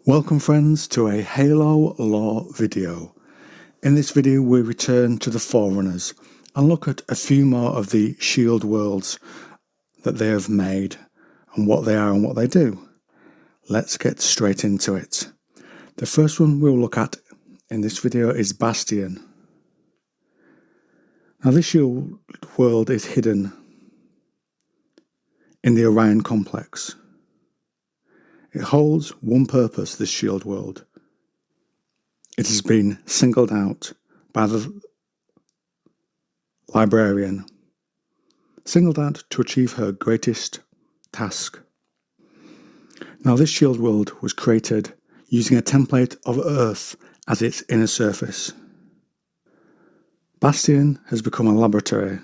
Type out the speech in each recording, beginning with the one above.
Welcome friends to a Halo lore video. In this video we return to the Forerunners and look at a few more of the shield worlds that they have made and what they are and what they do. Let's get straight into it. The first one we'll look at in this video is Bastion. Now this shield world is hidden in the Orion complex. It holds one purpose, this shield world. It has been singled out by the librarian, singled out to achieve her greatest task. Now this shield world was created using a template of Earth as its inner surface. Bastion has become a laboratory,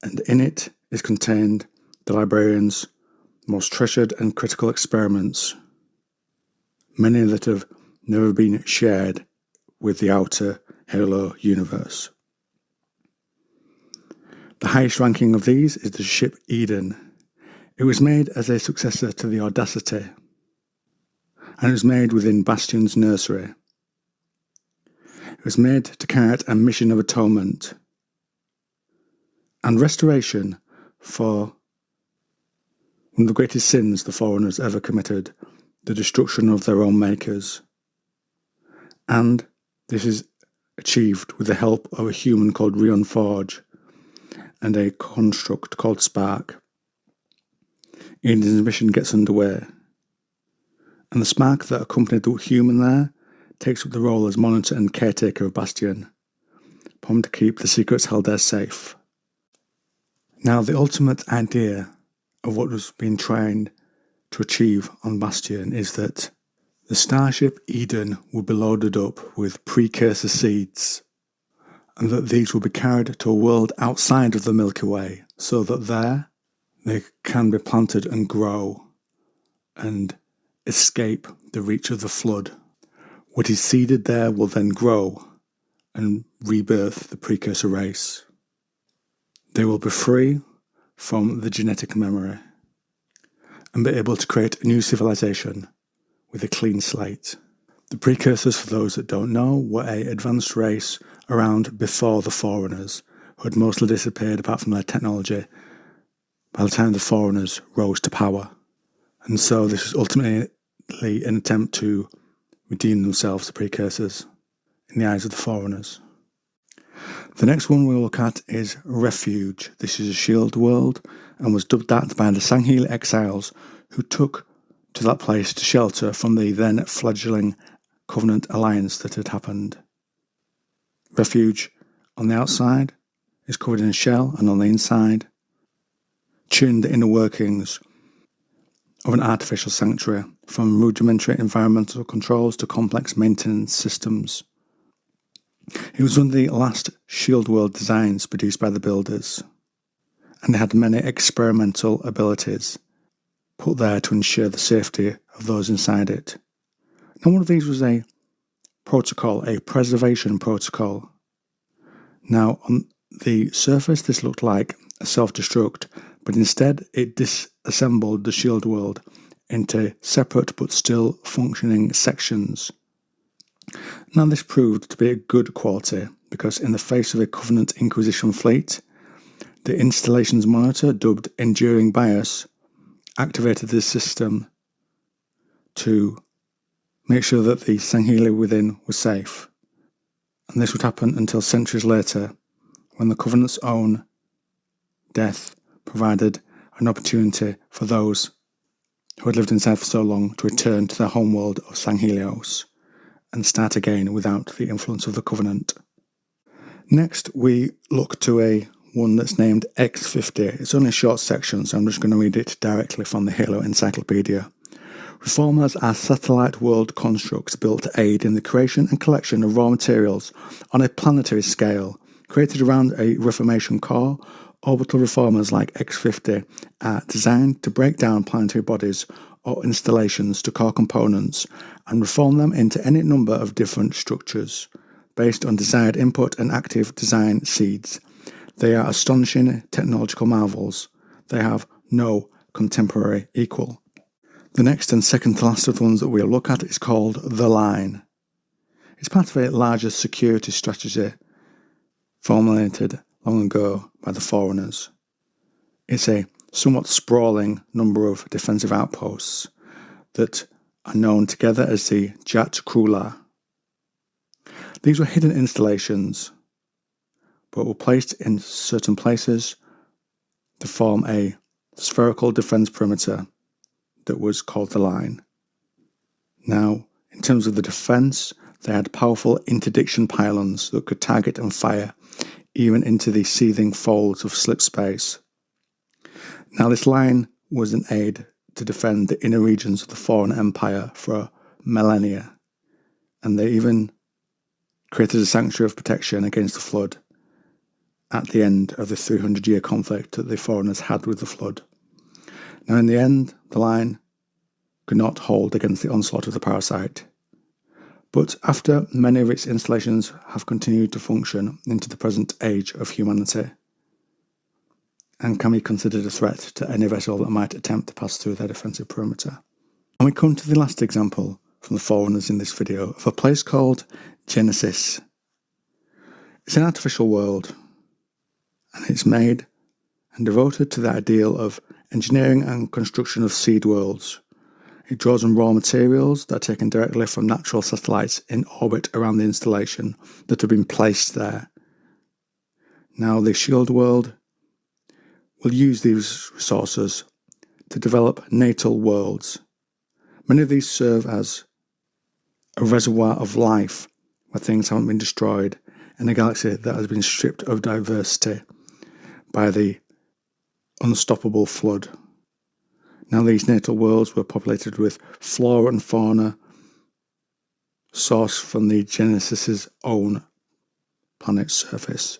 and in it is contained the librarian's most treasured and critical experiments, many that have never been shared with the outer Halo universe. The highest ranking of these is the ship Eden. It was made as a successor to the Audacity, and it was made within Bastion's nursery. It was made to carry out a mission of atonement and restoration for one of the greatest sins the Forerunners ever committed, the destruction of their own makers. And this is achieved with the help of a human called Rion Forge and a construct called Spark. Eden's mission gets underway, and the Spark that accompanied the human there takes up the role as monitor and caretaker of Bastion, promising to keep the secrets held there safe. Now the ultimate idea of what was being trained to achieve on Bastion is that the starship Eden would be loaded up with precursor seeds, and that these will be carried to a world outside of the Milky Way, so that there they can be planted and grow and escape the reach of the flood. What is seeded there will then grow and rebirth the precursor race. They will be free from the genetic memory and be able to create a new civilization with a clean slate. The precursors, for those that don't know, were an advanced race around before the Forerunners, who had mostly disappeared apart from their technology by the time the Forerunners rose to power. And so this was ultimately an attempt to redeem themselves, the precursors, in the eyes of the Forerunners. The next one we'll look at is Refuge. This is a shield world and was dubbed that by the Sangheili exiles who took to that place to shelter from the then fledgling Covenant alliance that had happened. Refuge on the outside is covered in a shell, and on the inside tuned the inner workings of an artificial sanctuary, from rudimentary environmental controls to complex maintenance systems. It was one of the last shield world designs produced by the builders, and it had many experimental abilities put there to ensure the safety of those inside it. Now one of these was a protocol, a preservation protocol. Now on the surface this looked like a self-destruct, but instead it disassembled the shield world into separate but still functioning sections. Now this proved to be a good quality, because in the face of a Covenant Inquisition fleet, the installation's monitor, dubbed Enduring Bias, activated this system to make sure that the Sangheili within was safe. And this would happen until centuries later, when the Covenant's own death provided an opportunity for those who had lived inside for so long to return to their homeworld of Sanghelios and start again without the influence of the Covenant. Next we look to a one that's named X50. It's only a short section, so I'm just going to read it directly from the Halo Encyclopedia. Reformers are satellite world constructs built to aid in the creation and collection of raw materials on a planetary scale. Created around a Reformation core, orbital reformers like X50 are designed to break down planetary bodies or installations to core components and reform them into any number of different structures, based on desired input and active design seeds. They are astonishing technological marvels. They have no contemporary equal. The next and second to last of the ones that we'll look at is called The Line. It's part of a larger security strategy formulated long ago by the Forerunners. It's a somewhat sprawling number of defensive outposts that are known together as the Jat Krula. These were hidden installations, but were placed in certain places to form a spherical defence perimeter that was called the Line. Now, in terms of the defence, they had powerful interdiction pylons that could target and fire even into the seething folds of slip space. Now, this line was an aid to defend the inner regions of the Forerunner Empire for millennia, and they even created a sanctuary of protection against the Flood at the end of the 300-year conflict that the Forerunners had with the Flood. Now, in the end, the line could not hold against the onslaught of the parasite, but after many of its installations have continued to function into the present age of humanity, and can be considered a threat to any vessel that might attempt to pass through their defensive perimeter. And we come to the last example from the Forerunners in this video of a place called Genesis. It's an artificial world, and it's made and devoted to the ideal of engineering and construction of seed worlds. It draws on raw materials that are taken directly from natural satellites in orbit around the installation that have been placed there. Now, the Shield world will use these resources to develop natal worlds. Many of these serve as a reservoir of life where things haven't been destroyed in a galaxy that has been stripped of diversity by the unstoppable Flood. Now, these natal worlds were populated with flora and fauna sourced from the Genesis's own planet's surface.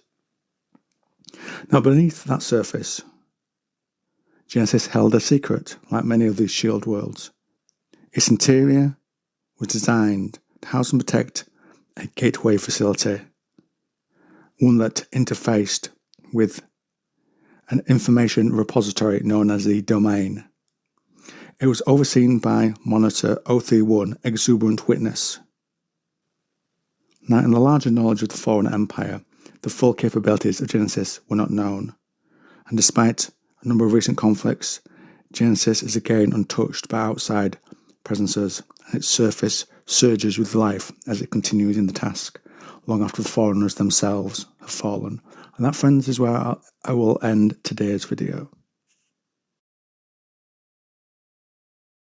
Now, beneath that surface, Genesis held a secret, like many of these Shield worlds. Its interior was designed to house and protect a gateway facility, one that interfaced with an information repository known as the Domain. It was overseen by Monitor 031 Exuberant Witness. Now, in the larger knowledge of the Forerunner Empire, the full capabilities of Genesis were not known, and despite a number of recent conflicts, Genesis is again untouched by outside presences, and its surface surges with life as it continues in the task, long after the Forerunners themselves have fallen. And that, friends, is where I will end today's video.